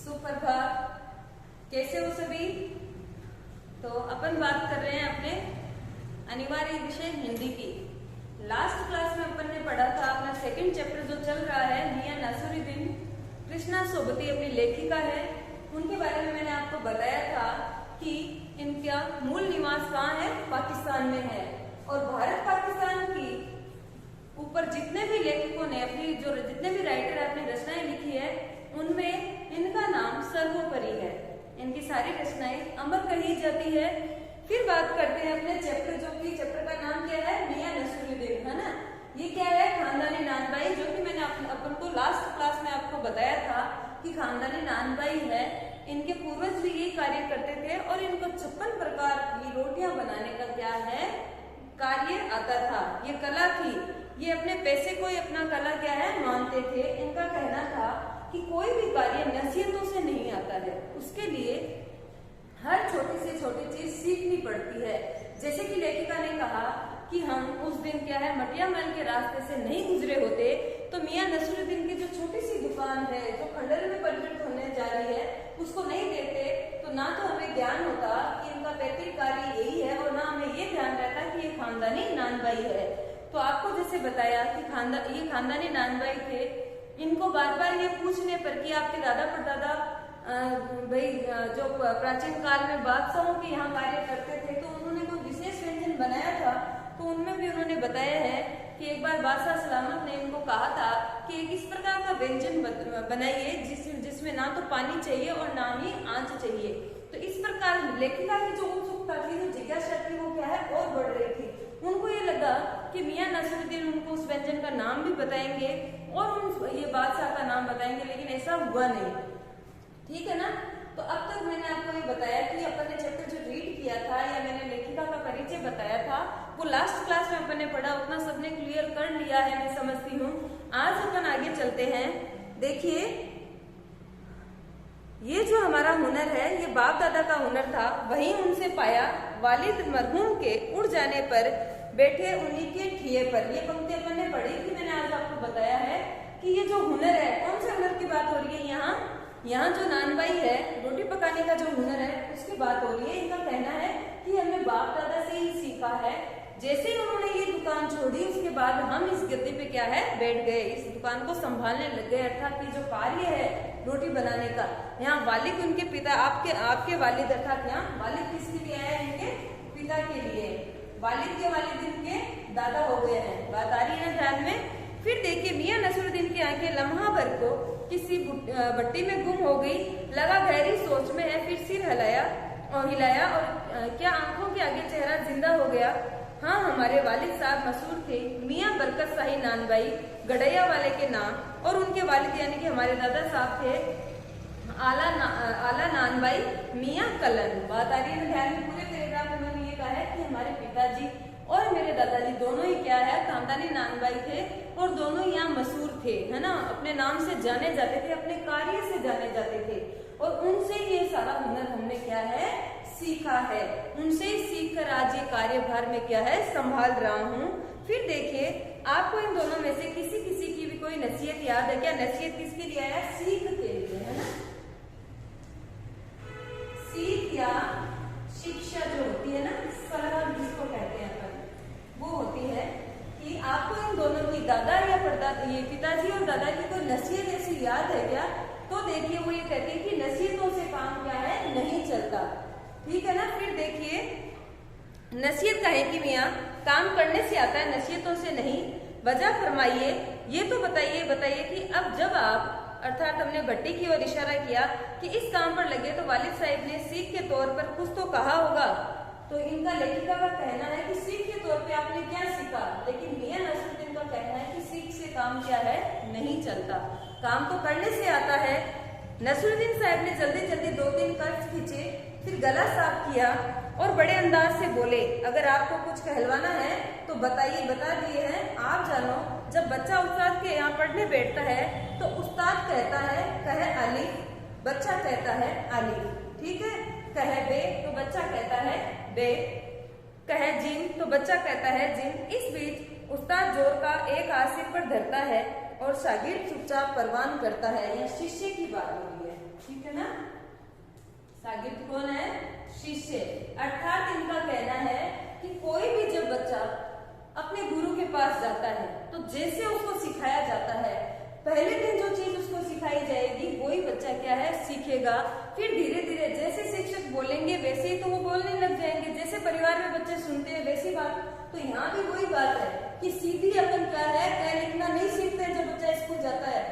सुप्रभात। कैसे हो सभी? तो अपन बात कर रहे हैं अपने अनिवार्य विषय हिंदी की। लास्ट क्लास में अपन ने पढ़ा था अपना सेकंड चैप्टर जो चल रहा है मियां नसीरुद्दीन कृष्णा सोबती अपनी लेखिका है, उनके बारे में मैंने आपको बताया था कि इनका मूल निवास कहाँ है, पाकिस्तान में है। और भारत पाकिस्तान की ऊपर जितने भी लेखकों ने अपनी जितने भी राइटर अपनी रचनाएं लिखी है उनमें इनका नाम सर्वोपरि है। इनकी सारी रचनाएं अमर कही जाती है। फिर बात करते हैं अपने चैप्टर, जो कि चैप्टर का नाम क्या है, मियां नसीरुद्दीन, है ना। ये क्या है, खानदानी नानबाई, जो कि मैंने अपन को लास्ट क्लास में आपको बताया था कि खानदानी नानबाई है। इनके पूर्वज भी ये कार्य करते थे और इनको 56 प्रकार की रोटियां बनाने का क्या है, कार्य आता था। ये कला थी, ये अपने पैसे को ही अपना कला क्या है मानते थे। इनका कहना था कि कोई भी कार्य नसीहतों से नहीं आता है, उसके लिए हर छोटी से छोटी चीज सीखनी पड़ती है। जैसे कि लेखिका ने कहा कि हम उस दिन क्या है मटिया महल के रास्ते से नहीं गुजरे होते तो मियां नसीरुद्दीन की जो छोटी सी दुकान है जो खंडर में परिणत होने जा रही है उसको नहीं देते तो ना तो हमें ज्ञान होता कि इनका पैतृक कार्य यही है और ना हमें ये ध्यान रहता कि ये खानदानी नानबाई है। तो आपको जैसे बताया कि ये खानदानी नानबाई थे। इनको बार बार ये पूछने पर कि आपके दादा परदादा भाई जो प्राचीन काल में बादशाहों के यहाँ कार्य करते थे तो उन्होंने कोई विशेष व्यंजन बनाया था, तो उनमें भी उन्होंने बताया है कि एक बार बादशाह सलामत ने इनको कहा था कि एक इस प्रकार का व्यंजन बनाइए जिसमें ना तो पानी चाहिए और ना ही आंच चाहिए। तो इस प्रकार लेखिका की जो उत्सुकता थी, जो जिज्ञासा थी, वो क्या है और बढ़ रही थी। उनको ये लगा कि मियां नसीरुद्दीन उनको उस व्यंजन का नाम भी बताएंगे और ये बादशाह का नाम बताएंगे, लेकिन ऐसा हुआ नहीं। ठीक है ना। तो अब तक मैंने आपको ये बताया कि अपन ने चैप्टर जो रीड किया था या मैंने लेखिका का परिचय बताया था वो लास्ट क्लास में अपन ने पढ़ा, उतना सबने क्लियर कर लिया है मैं समझती हूँ। आज अपन आगे चलते हैं। देखिए ये जो हमारा हुनर है ये बाप दादा का हुनर था, वही उनसे पाया वालिद मरहूम के उड़ जाने पर बैठे उन्हीं के ठिये पर। ये पंक्ति अपन ने पढ़ी थी, मैंने आज आपको बताया है कि ये जो हुनर है, कौन से हुनर की बात हो रही है यहाँ जो नानबाई है रोटी पकाने का जो हुनर है उसकी बात हो रही है। इनका कहना है कि हमने बाप दादा से ही सीखा है। जैसे ही उन्होंने ये दुकान छोड़ी उसके बाद हम इस गद्दे पे क्या है बैठ गए, इस दुकान को संभालने लग गए। अर्थात ये जो कार्य है रोटी बनाने का, यहाँ वालिद उनके पिता, आपके वालिद, अर्थात यहाँ वालिद किसके लिए आया, इनके पिता के लिए। वालिद के वालिद इनके दादा हो गए हैं। बात आ रही है ध्यान में। फिर देखिए मियां नसीरुद्दीन की आंखें लम्हा भर को किसी भट्टी में गुम हो गई, लगा गहरी सोच में है। फिर सिर हिलाया और क्या आंखों के आगे चेहरा जिंदा हो गया। हाँ, हमारे वालिद साहब मशहूर थे, मियां बरकत शाही नानबाई गड़ैया वाले के नाम, और उनके वालिद यानी कि हमारे दादा साहब थे आला नानबाई मियां कलन। बात आ रही है ध्यान में। पूरे पैराग्राफ में उन्होंने ये कहा है कि हमारे पिताजी और मेरे दादाजी दोनों ही क्या है खानदानी नानबाई थे और दोनों यहाँ मशहूर थे, है ना। अपने नाम से जाने जाते थे, अपने कार्य से जाने जाते थे और उनसे ये सारा हुनर हमने क्या है सीखा है। उनसे ही सीख कर आज ये कार्यभार में क्या है संभाल रहा हूँ। फिर देखिए आपको इन दोनों में से किसी किसी की भी कोई नसीहत याद है क्या? नसीहत किसके लिए आया? सीख के लिए, है ना। सीख या शिक्षा जो होती है ना, सलाह जिसको कहते हैं अपन, वो होती है कि आपको इन दोनों की दादा या परदादा, ये पिताजी और दादा की कोई नसीहत ऐसी याद है क्या? तो देखिए वो ये कहते हैं कि नसीहतों से काम क्या है नहीं चलता। ठीक है ना। फिर देखिए नसीहत कहे कि मियाँ काम करने से आता है, नसीहतों से नहीं। वजह फरमाइए, ये तो बताइए कि अब जब आप, अर्थात हमने भट्टी की ओर इशारा किया कि इस काम पर लगे तो वालिद साहब ने सीख के तौर पर कुछ तो कहा होगा। तो इनका लेखिका का कहना है कि सीख के तौर पे आपने क्या सीखा, लेकिन मियां नसीरुद्दीन का कहना है कि सीख से काम क्या है नहीं चलता, काम तो करने से आता है। नसीरुद्दीन साहब ने जल्दी जल्दी 2-3 कर्ज खींचे, फिर गला साफ किया और बड़े अंदाज से बोले, अगर आपको कुछ कहलवाना है तो बताइए, बता दिए हैं आप जानो। जब बच्चा उस्ताद के यहाँ पढ़ने बैठता है तो उस्ताद कहता है कहे अलिफ, बच्चा कहता है अलिफ। ठीक है। कहे बे तो बच्चा कहता है बे, कहे जिन तो बच्चा कहता है जिन। इस बीच उस्ताद जोर का एक हाथ सिर पर धरता है और शागिर्द चुपचाप परवान करता है। यह शिष्य की बात हो रही है, ठीक है ना। शागिर्द कौन है? शिष्य। अर्थात इनका कहना है कि कोई भी जब बच्चा अपने गुरु के पास जाता है तो जैसे उसको सिखाया जाता है, पहले दिन जो चीज उसको सिखाई जाएगी वही बच्चा क्या है सीखेगा। फिर धीरे धीरे जैसे शिक्षक बोलेंगे वैसे ही तो वो बोलने लग जाएंगे। जैसे परिवार में बच्चे सुनते हैं वैसी बात, तो यहाँ भी वही बात है कि सीधी अपन क्या है कह लिखना नहीं सीखते हैं। जब बच्चा स्कूल जाता है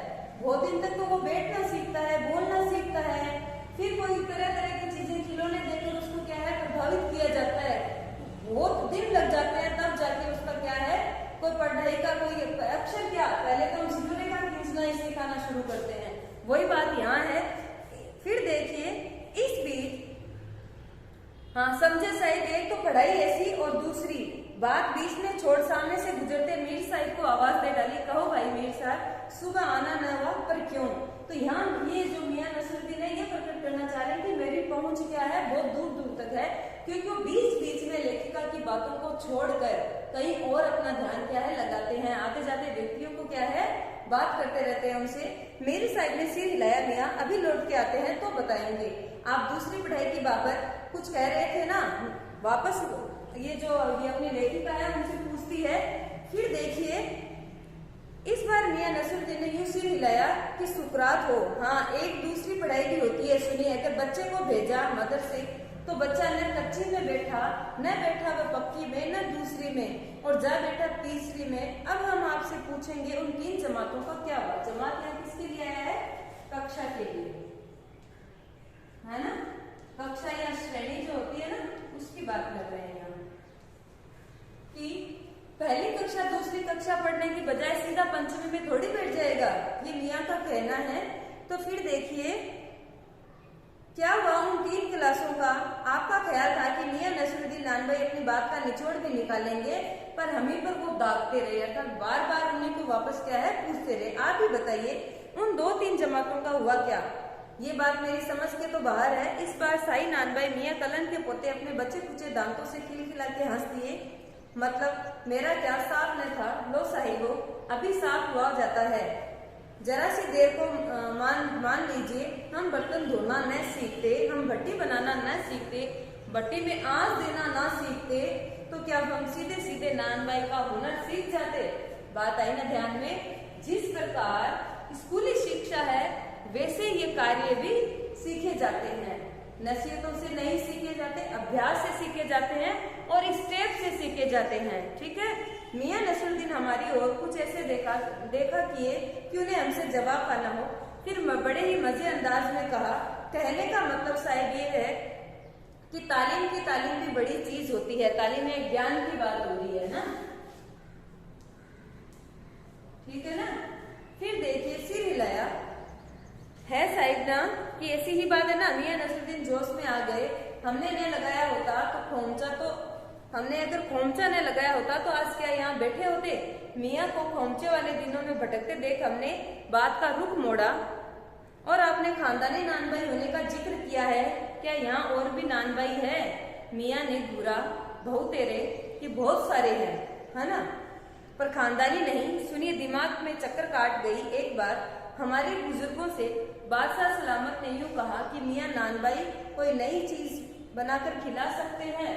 बहुत दिन तक तो वो बैठना सीखता है, बोलना सीखता है, फिर कोई तरह तरह की चीजें खिलौने देकर उसको क्या है प्रभावित किया जाता है। बहुत दिन लग जाते हैं तब जाके उसका क्या है कोई पढ़ाई का कोई अक्षर क्या, पहले तो हम सिंदूरे का खींचना ही सिखाना शुरू करते हैं। वही बात यहाँ है। फिर देखिए इस बीच समझे साहिब, एक तो पढ़ाई ऐसी और दूसरी बात बीच में छोड़ सामने से गुजरते मीर साहिब को आवाज दे डाली, कहो भाई मीर साहब सुबह आना न हुआ पर क्यों। तो यहाँ ये जो मियां नसरुद्दीन है ये प्रकट करना चाह रहे हैं कि मेरी पहुंच क्या है बहुत दूर दूर तक है, क्योंकि वो बीच बीच में लेखिका की बातों को छोड़कर कहीं और अपना ध्यान क्या है लगाते हैं। आते जाते व्यक्तियों को क्या है बात करते रहते हैं उनसे। मेरी साइड ने सिर हिलाया, मियां अभी लौट के आते हैं तो बताएंगे। आप दूसरी पढ़ाई की बाबत कुछ कह रहे थे ना, वापस ये जो ये अपनी लेखिका है उनसे पूछती है। फिर देखिए इस बार मियां नसरुद्दीन ने यूं सिर हिलाया कि सुकरात हो। हाँ एक दूसरी पढ़ाई भी होती है, सुनिए। अगर बच्चे को भेजा मदरसे तो बच्चा न कच्ची में बैठा, न बैठा वह पक्की में, न दूसरी में, और जा बैठा तीसरी में। अब हम आपसे पूछेंगे उन 3 जमातों का क्या हुआ। जमात यहाँ किसके लिए आया है? कक्षा के लिए, है ना। कक्षा या श्रेणी जो होती है ना उसकी बात कर रहे हैं हम, कि पहली कक्षा दूसरी कक्षा पढ़ने की बजाय सीधा पंचमी में थोड़ी बैठ जाएगा, ये मियां का कहना है। तो फिर देखिए क्या हुआ उन 3 क्लासों का। आपका ख्याल था कि मियां नसरुद्दीन नानभाई अपनी बात का निचोड़ भी निकालेंगे, पर हम ही पर वो दागते रहे, अर्थात बार बार उन्हीं को वापस क्या है पूछते रहे। आप ही बताइए उन 2-3 जमातों का हुआ क्या। ये बात मेरी समझ के तो बाहर है। इस बार साई नानभाई मियां कलन के पोते अपने बच्चे कुचे दांतों से खिलखिला के हंस दिए। मतलब मेरा क्या साफ न था। लो साहिबो अभी साफ हुआ जाता है, जरा सी देर को मान लीजिए। हम बर्तन धोना न सीखते, हम भट्टी बनाना न सीखते, भट्टी में आंच देना ना सीखते, तो क्या हम सीधे सीधे नानभाई का हुनर सीख जाते। बात आई ना ध्यान में। जिस प्रकार स्कूली शिक्षा है वैसे ये कार्य भी सीखे जाते हैं। नसीहतों से नहीं सीखे जाते, अभ्यास से सीखे जाते हैं और स्टेप से सीखे जाते हैं, ठीक है। मियां नसरुद्दीन हमारी ओर कुछ ऐसे देखा किए कि उन्हें हमसे जवाब पाना हो। फिर बड़े ही मजे अंदाज में कहा, कहने का मतलब साहब ये है कि तालीम की तालीम भी बड़ी चीज होती है। तालीम में ज्ञान की बात हो रही है ना, ठीक है ना। फिर देखिए सिर हिलाया है साहिब ना कि ऐसी ही बात है ना। मियां नसरुद्दीन जोश में आ गए। हमने न लगाया होता तो खोमचा, तो हमने अगर खोमचा न लगाया होता तो आज क्या यहाँ बैठे होते। मियां को खोमचे वाले दिनों में भटकते देख हमने बात का रुख मोड़ा और आपने खानदानी नानभाई होने का जिक्र किया है, क्या यहाँ और भी नानभाई है। मियां ने घूरा, बहु तेरे कि बहुत सारे हैं, है ना, पर खानदानी नहीं। सुनिए दिमाग में चक्कर काट गई एक बार। हमारे बुजुर्गों से बादशाह सलामत ने यूं कहा कि मियां नानभाई कोई नई चीज बनाकर खिला सकते हैं।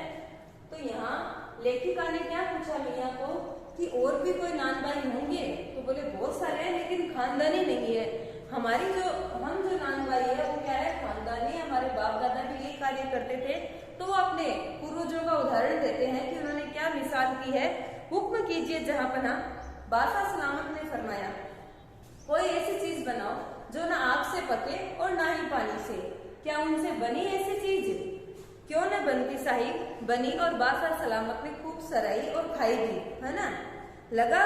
तो यहाँ लेखिका ने क्या पूछा मियां को कि और भी कोई नानभाई होंगे, तो बोले बहुत सारे हैं लेकिन खानदानी नहीं है। हमारी हम जो नानभाई है वो क्या है खानदानी। हमारे बाप दादा भी यही कार्य करते थे। तो वो अपने पूर्वजों का उदाहरण देते हैं कि उन्होंने क्या मिसाल की है। हुक्म कीजिए जहांपना, बादशाह सलामत ने फरमाया, कोई ऐसी चीज बनाओ जो ना आग से पके और ना ही पानी से। क्या उनसे बनी ऐसी चीज? क्यों न बनती साहिब, बनी और बादशाह सलामत ने खूब सराई और खाई भी, है ना। लगा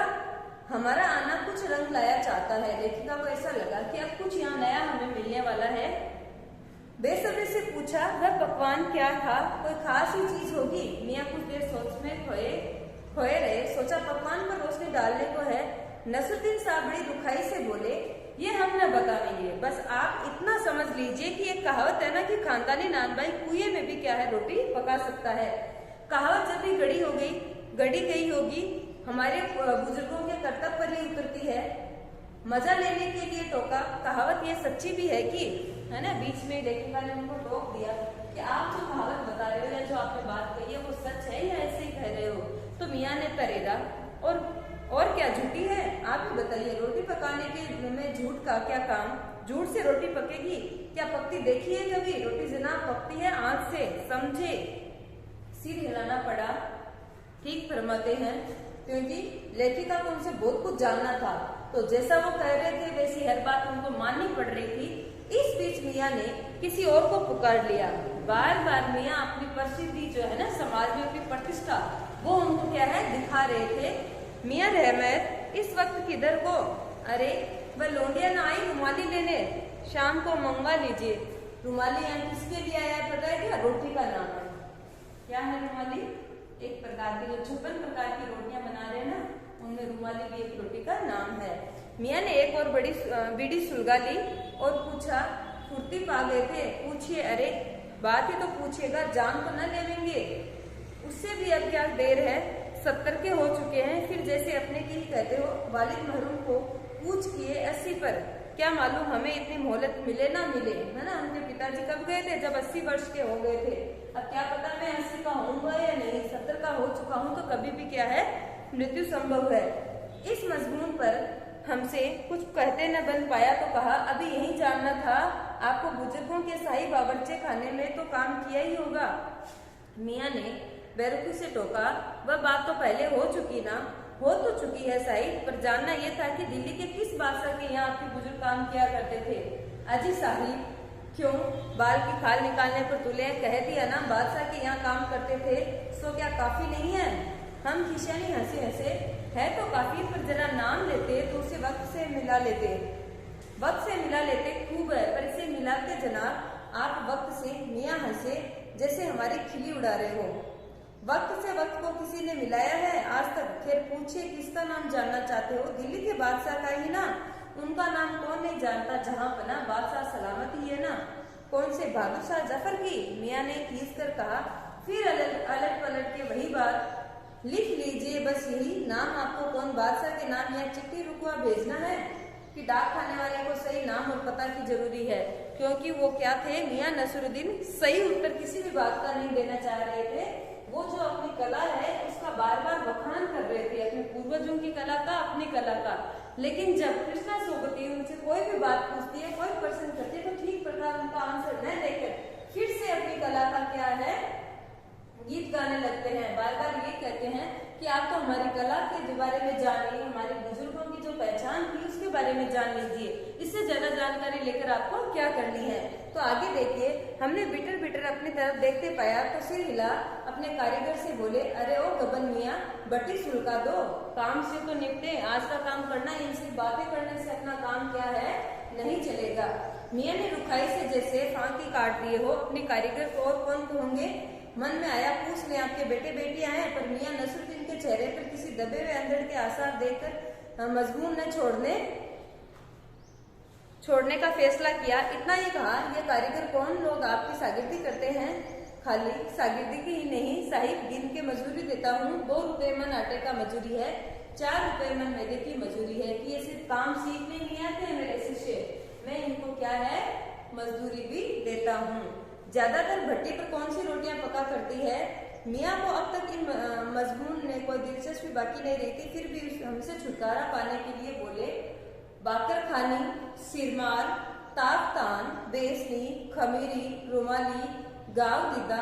हमारा आना कुछ रंग लाया चाहता है। लेखिका को ऐसा लगा कि अब कुछ यहाँ नया हमें मिलने वाला है। बेसब्री से पूछा वह पकवान क्या था, कोई खास ही चीज होगी। मियां कुछ देर सोच में खोए रहे। सोचा पकवान पर रोशनी डालने को है। नसरुद्दीन साहब बड़ी रुखाई से बोले, ये हम न बताएंगे, बस आप इतना समझ लीजिए कि एक कहावत है ना कि खानदानी नानभाई कुएं में भी क्या है रोटी पका सकता है। कहावत जब भी गढ़ी गई होगी हमारे बुजुर्गों के कर्तव्य पर ही उतरती है। मजा लेने के लिए टोका। कहावत ये सच्ची भी है कि, है ना, बीच में लेखिका ने उनको टोक दिया कि आप जो कहावत बता रहे हो या जो आपने बात कही है वो सच है या ऐसे ही कह रहे हो। तो मियाँ ने तरेरा, और क्या झूठी है, आप ही बताइए, रोटी पकाने के में झूठ का क्या काम, झूठ से रोटी पकेगी क्या, पकती देखी है कभी, रोटी जनाब पकती है आंच से, समझे। सिर हिलाना पड़ा। ठीक फरमाते हैं, क्योंकि लेखिका को उनसे बहुत कुछ जानना था, तो जैसा वो कह रहे थे वैसी हर बात उनको माननी पड़ रही थी। इस बीच मियाँ ने किसी और को पुकार लिया। बार बार मियाँ अपनी प्रसिद्धि जो है ना, समाज में अपनी प्रतिष्ठा, वो उनको क्या है दिखा रहे थे। मियाँ रहमत इस वक्त किधर को, अरे वह लोंडिया ना आई रुमाली लेने, शाम को मंगवा लीजिए। रुमाली यहाँ किसके लिए आया है पता है क्या, रोटी का नाम है। क्या है रुमाली, एक प्रकार की जो 56 प्रकार की रोटियां बना रहे हैं ना, उनमें रुमाली भी एक रोटी का नाम है। मियाँ ने एक और बड़ी बीड़ी सुलगा ली और पूछा, फुर्ती पा गए थे, पूछिए। अरे बात ही तो पूछिएगा, जान तो न लेंगे, उससे भी अब क्या देर है, 70 के हो चुके हैं। फिर जैसे अपने की ही कहते हो, वालिद महरूम को पूछ किए 80 पर, क्या मालूम हमें इतनी मोहलत मिले ना मिले, है ना। उनके पिताजी कब गए थे, जब 80 वर्ष के हो गए थे। अब क्या पता मैं 80 का होऊंगा या नहीं, 70 का हो चुका हूँ तो कभी भी क्या है, मृत्यु संभव है। इस मजमून पर हमसे कुछ कहते न बन पाया तो कहा, अभी यही जानना था, आपको बुजुर्गों के शाही बावर्ची खाने में तो काम किया ही होगा। मियाँ ने बेरुखी से टोका, वह बात तो पहले हो चुकी ना, हो तो चुकी है साहिब, पर जानना यह था कि दिल्ली के किस बादशाह के यहाँ आपके बुजुर्ग काम किया करते थे। अजी साहिब, क्यों, बाल की खाल निकालने पर तुले, कह दिया ना बादशाह के यहाँ काम करते थे, सो क्या काफी नहीं है। हम खिशानी हंसे हंसे, है तो काफी, पर जरा नाम लेते तो उसे वक्त से मिला लेते, वक्त से मिला लेते खूब है, पर इसे मिलाते जनाब आप वक्त से। मियाँ हंसे, जैसे हमारी खिली उड़ा रहे हो। वक्त से वक्त को किसी ने मिलाया है आज तक, खैर पूछिए किसका नाम जानना चाहते हो, दिल्ली के बादशाह का ही ना, उनका नाम कौन नहीं जानता, जहाँ पना बादशाह सलामत ही है ना। कौन से, बहादुर शाह जफर की, मियाँ ने खींच कर कहा। फिर अलट पलट के वही बात, लिख लीजिए बस यही नाम, आपको कौन बादशाह के नाम या चिट्ठी रुकवा भेजना है कि डाक खाने वाले को सही नाम और पता की जरूरी है, क्योंकि वो क्या थे, मियाँ नसरुद्दीन सही उत्तर किसी भी बात का नहीं देना चाह रहे थे। वो जो अपनी कला है उसका बार बार बखान कर रहे थे, अपने पूर्वजों की कला का, अपनी कला का। लेकिन जब कृष्णा सोबती उनसे कोई भी बात पूछती है, कोई प्रश्न करती है, तो ठीक प्रकार उनका आंसर न देकर फिर से अपनी कला का क्या है, गीत गाने लगते हैं। बार बार ये कहते हैं कि आप तो हमारी कला के बारे में जानिए, हमारे बुजुर्गों की जो पहचान थी उसके बारे में जान लीजिए, इससे ज्यादा जानकारी लेकर आपको क्या करनी है। तो आगे देखिए, हमने बिटर बिटर अपनी तरफ देखते पाया तो सिर हिला, अपने कारीगर से बोले, अरे ओ गबन मियाँ, बट्टी सुलगा दो, काम से तो निपटे, आज का काम करना, इनसे बातें करने से अपना काम क्या है, नहीं चलेगा। मियाँ ने रुखाई से जैसे फांकी काट दिए हो, अपने कारीगर को और कौन होंगे, मन में आया पूछ ले, आपके बेटे बेटी आए, पर मियाँ नसरुद्दीन के चेहरे पर किसी दबे हुए अंदर के आसार देखकर मजबूर न छोड़ने का फैसला किया। इतना ही कहा, ये कारीगर कौन लोग आपकी शागिर्दी करते हैं, खाली शागिर्दी की ही नहीं साहिब, दिन के मजदूरी देता हूँ, 2 रुपए मन आटे का मजूरी है, 4 रुपए मन मैदे की मजूरी है, कि ये सिर्फ काम सीखने नहीं आते हैं मेरे शिष्य, मैं इनको क्या है, मजदूरी भी देता हूँ। ज्यादातर भट्टी पर कौन सी रोटियां पका करती है। मियाँ को अब तक इन मजमून में कोई दिलचस्पी बाकी नहीं रही थी, फिर भी हमसे छुटकारा पाने के लिए बोले, बाकर खानी, सिरमार, ताकतान, बेसनी, खमीरी, रुमाली, गाव दीदा,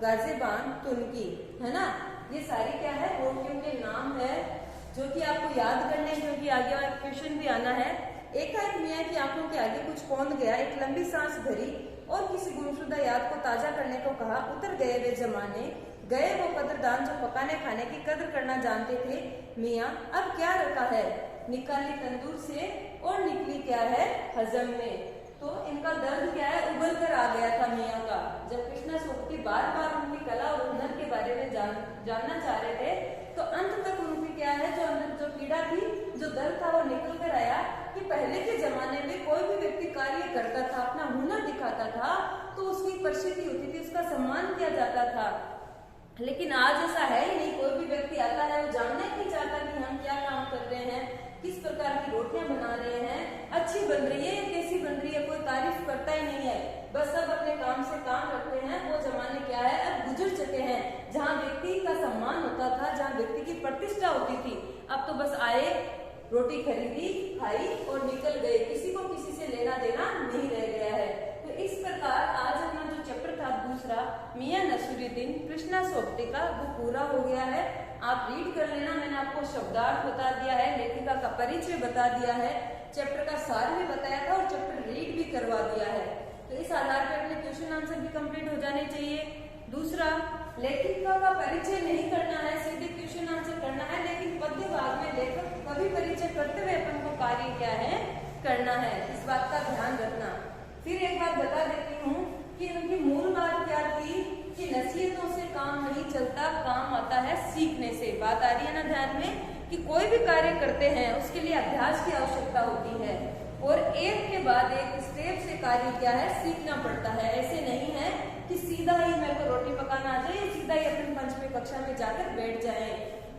गाजेबान, तुनकी, है ना। ये सारी क्या है, रोटियों के नाम है जो कि आपको याद करने हैं, क्योंकि आगे क्वेश्चन भी आना है। एकाएक मियाँ की आंखों के आगे कुछ कौंध गया, एक लंबी सांस भरी और किसी गुमशुदा याद को ताजा करने को कहा। उतर गए वे जमाने, गए वो कदरदान जो पकाने खाने की कदर करना जानते थे। मियाँ अब क्या रखा है, निकाली तंदूर से और निकली क्या है, हजम में। तो इनका दर्द क्या है, उबल कर आ गया था मियाँ का। जब कृष्णा सोबती बार बार उनकी कला और हुनर के बारे में जानना चाह रहे थे, तो अंत तक उनकी क्या है, जो अंदर जो पीड़ा थी, जो दर्द था, वो निकल कर आया कि पहले के जमाने में कोई भी व्यक्ति कार्य करता था, अपना हुनर दिखाता था, तो उसकी प्रसिद्धि होती थी, उसका सम्मान किया जाता था। लेकिन आज ऐसा है ही नहीं, कोई भी व्यक्ति आता है वो जानना ही नहीं चाहता कि हम क्या काम कर रहे हैं, किस प्रकार की रोटियां बना रहे हैं, अच्छी बन रही है या कैसी बन रही है, कोई तारीफ करता ही नहीं है, बस सब अपने काम से काम रखते हैं। वो जमाने क्या है, अब गुजर चुके हैं, जहाँ व्यक्ति का सम्मान होता था, जहाँ व्यक्ति की प्रतिष्ठा होती थी। अब तो बस आए, रोटी खरीदी, खाई और निकल गए, किसी को किसी से लेना देना नहीं रह गया है। तो इस प्रकार आज अपना जो चैप्टर था दूसरा, मियां नसीरुद्दीन कृष्णा सोबती का, वो पूरा हो गया है। आप रीड कर लेना, मैंने आपको शब्दार्थ बता दिया है, लेखिका का परिचय बता दिया है, चैप्टर का सार भी बताया था और चैप्टर रीड भी करवा दिया है। तो इस आधार पर अपने क्वेश्चन आंसर भी कंप्लीट हो जाने चाहिए। दूसरा, लेखिका का परिचय नहीं करना है, सीधे क्वेश्चन आंसर करना है, लेकिन पद्य भाग में लेखक का भी परिचय करते हुए अपन को कार्य क्या है करना है, इस बात का ध्यान रखना। फिर एक बात बता देती हूँ कि उनकी मूल बात क्या थी कि नसीहतों से काम नहीं चलता, काम आता है सीखने से। बात आ रही है ना ध्यान में कि कोई भी कार्य करते हैं उसके लिए अभ्यास की आवश्यकता होती है और एक के बाद एक स्टेप से कार्य क्या है सीखना पड़ता है। ऐसे नहीं है कि सीधा ही मेरे को रोटी पकाना आ जाए, सीधा ही अपन पंचमी कक्षा में जाकर बैठ जाए।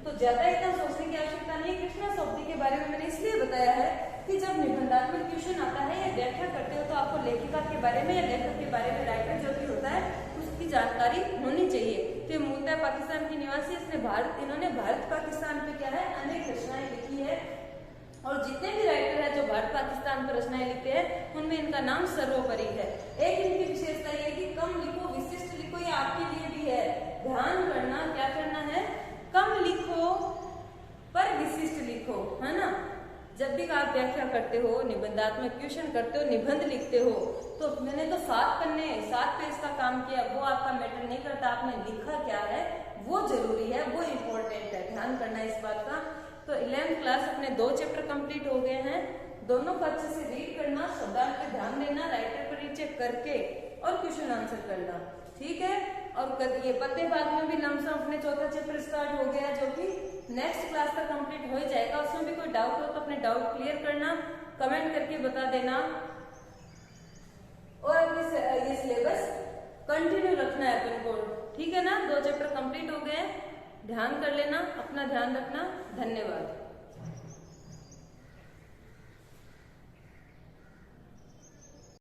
तो ज्यादा इतना सोचने की आवश्यकता नहीं। कृष्णा सोबती के बारे में मैंने इसलिए बताया है कि जब निबंधात्मक क्वेश्चन आता है या व्याख्या करते हो तो आपको लेखिका के बारे में या लेखक के बारे में, राइटर जो भी होता है उसकी जानकारी होनी चाहिए। तो मूलतः पाकिस्तान की निवासी, इन्होंने भारत पाकिस्तान पे क्या है अनेक रचनाएं लिखी है और जितने भी राइटर है जो भारत पाकिस्तान पर रचनाएं लिखते हैं उनमें इनका नाम सर्वोपरि है। एक इनकी विशेषता ये कि कम लिखो, विशिष्ट लिखो, ये आपके लिए भी है। ध्यान करना, क्या करना है, कम लिखो पर विशिष्ट लिखो, है ना। जब भी आप व्याख्या करते हो, निबंधात्मक क्वेश्चन करते हो, निबंध लिखते हो, तो मैंने तो 7 पेज का काम किया, वो आपका मैटर नहीं करता, आपने लिखा क्या है वो जरूरी है, वो इम्पोर्टेंट है, ध्यान करना इस बात का। तो 11th क्लास अपने 2 चैप्टर कंप्लीट हो गए हैं, दोनों को अच्छे से रीड करना, शब्दार्थ पे ध्यान देना, राइटर पर रीचेक करके और क्वेश्चन आंसर करना, ठीक है। और ये पद्य भाग में भी लमसम अपने चौथा चैप्टर स्टार्ट हो गया जो कि नेक्स्ट क्लास तक कंप्लीट हो जाएगा। उसमें भी कोई डाउट हो तो अपने डाउट क्लियर करना, कमेंट करके बता देना और अपने ये सिलेबस कंटिन्यू रखना है अपन को, ठीक है ना। 2 चैप्टर कंप्लीट हो गए, ध्यान कर लेना, अपना ध्यान रखना, धन्यवाद।